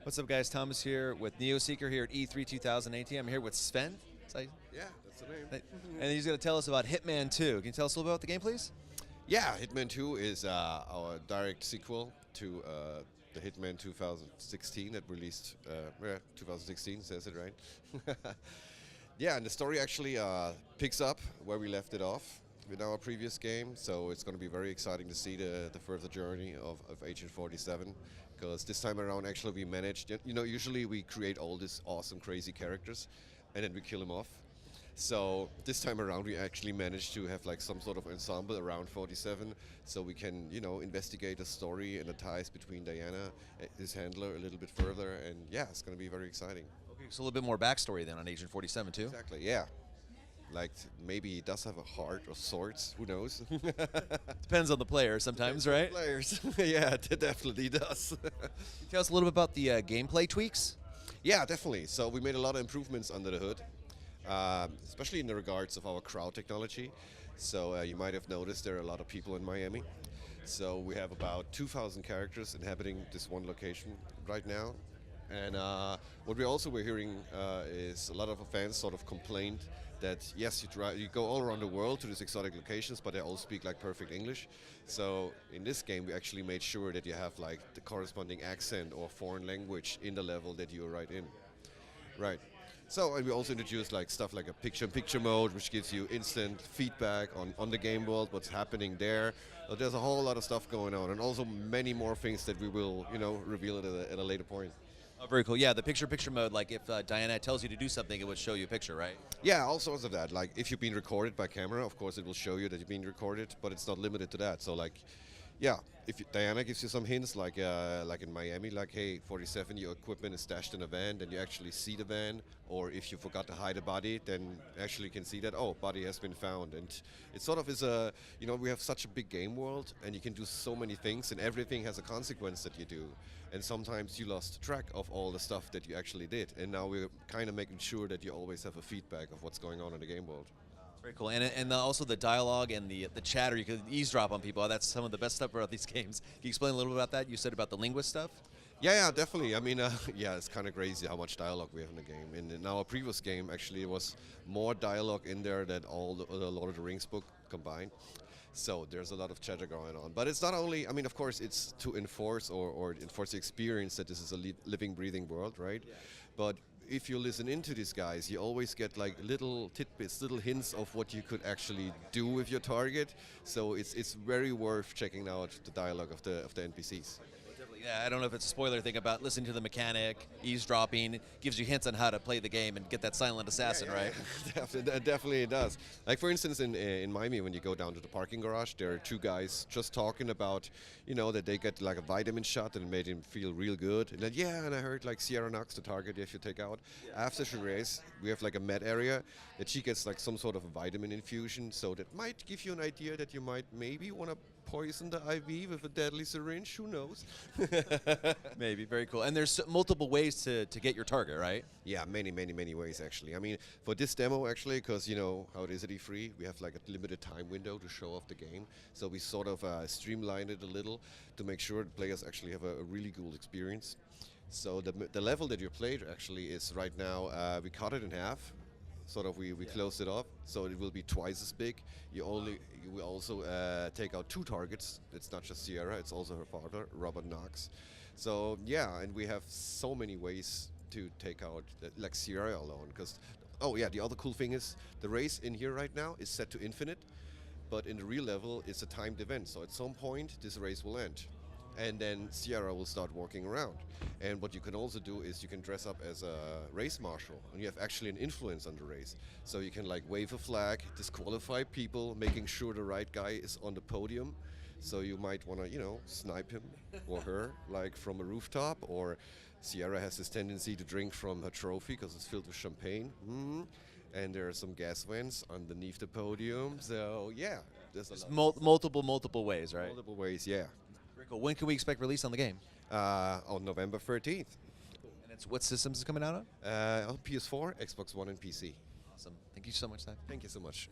What's up, guys? Thomas here with NeoSeeker here at E3 2018. I'm here with Sven. Yeah, that's the name. And he's going to tell us about Hitman 2. Can you tell us a little bit about the game, please? Yeah, Hitman 2 is our direct sequel to the Hitman 2016 that released, 2016 says it right. Yeah, and the story actually picks up where we left it off with our previous game, so it's going to be very exciting to see the further journey of Agent 47, because this time around actually we managed, usually we create all these awesome crazy characters and then we kill them off. So this time around, we actually managed to have like some sort of ensemble around 47, so we can, investigate the story and the ties between Diana, his handler, a little bit further, and yeah, it's going to be very exciting. Okay, so a little bit more backstory then on Agent 47 too. Exactly, yeah. Like maybe he does have a heart of sorts. Who knows? Depends on the player sometimes, right? Players, yeah, it definitely does. Can you tell us a little bit about the gameplay tweaks? Yeah, definitely. So we made a lot of improvements under the hood. Especially in the regards of our crowd technology. So you might have noticed there are a lot of people in Miami. So we have about 2,000 characters inhabiting this one location right now. And what we also were hearing is a lot of fans sort of complained that yes, you go all around the world to these exotic locations, but they all speak like perfect English. So in this game, we actually made sure that you have like the corresponding accent or foreign language in the level that you're right in. Right. So, and we also introduced like stuff like a picture-in-picture mode, which gives you instant feedback on the game world, what's happening there. So there's a whole lot of stuff going on, and also many more things that we will, reveal at a later point. Oh, very cool. Yeah, the picture-picture mode, like if Diana tells you to do something, it would show you a picture, right? Yeah, all sorts of that. Like if you've been recorded by camera, of course it will show you that you've been recorded, but it's not limited to that. So like, yeah, if Diana gives you some hints, like in Miami, like hey, 47, your equipment is stashed in a van, then you actually see the van. Or if you forgot to hide a body, then actually you can see that body has been found. And it sort of is we have such a big game world, and you can do so many things, and everything has a consequence that you do. And sometimes you lost track of all the stuff that you actually did. And now we're kind of making sure that you always have a feedback of what's going on in the game world. Very cool. And also the dialogue and the chatter, you could eavesdrop on people. That's some of the best stuff about these games. Can you explain a little bit about that? You said about the linguist stuff? Yeah, definitely. I mean, yeah, it's kind of crazy how much dialogue we have in the game. And in our previous game, actually, there was more dialogue in there than all the Lord of the Rings book combined. So there's a lot of chatter going on. But it's not only, I mean, of course, it's to enforce or enforce the experience that this is a living, breathing world, right? Yeah. But if you listen into these guys, you always get like little tidbits, little hints of what you could actually do with your target. So it's very worth checking out the dialogue of the NPCs. Yeah, I don't know if it's a spoiler thing about listening to the mechanic, eavesdropping, gives you hints on how to play the game and get that silent assassin, right? Definitely it does. Like for instance, in Miami, when you go down to the parking garage, there are two guys just talking about, that they get like a vitamin shot and it made him feel real good. And then, and I heard like Sierra Knox, the target you should take out. After she race, we have like a med area that she gets like some sort of a vitamin infusion, so that might give you an idea that you might maybe want to poison the IV with a deadly syringe. Who knows? Maybe. Very cool. And there's multiple ways to get your target, right? Yeah, many ways actually. I mean, for this demo actually, because you know how it is at E3, we have like a limited time window to show off the game. So we sort of streamlined it a little to make sure the players actually have a really cool experience. So the level that you played actually is right now, we cut it in half. Sort of, we closed it off, so it will be twice as big. You will also take out two targets. It's not just Sierra; it's also her father, Robert Knox. So yeah, and we have so many ways to take out like Sierra alone. Because the other cool thing is the race in here right now is set to infinite, but in the real level it's a timed event. So at some point this race will end. And then Sierra will start walking around. And what you can also do is you can dress up as a race marshal, and you have actually an influence on the race. So you can like wave a flag, disqualify people, making sure the right guy is on the podium. So you might want to, snipe him or her, like from a rooftop. Or Sierra has this tendency to drink from her trophy because it's filled with champagne. And there are some gas vents underneath the podium. So yeah, there's a lot. Multiple ways, right? Multiple ways, yeah. Very cool. When can we expect release on the game? On November 13th. And what systems is it coming out on? On PS4, Xbox One, and PC. Awesome. Thank you so much, Zach. Thank you so much.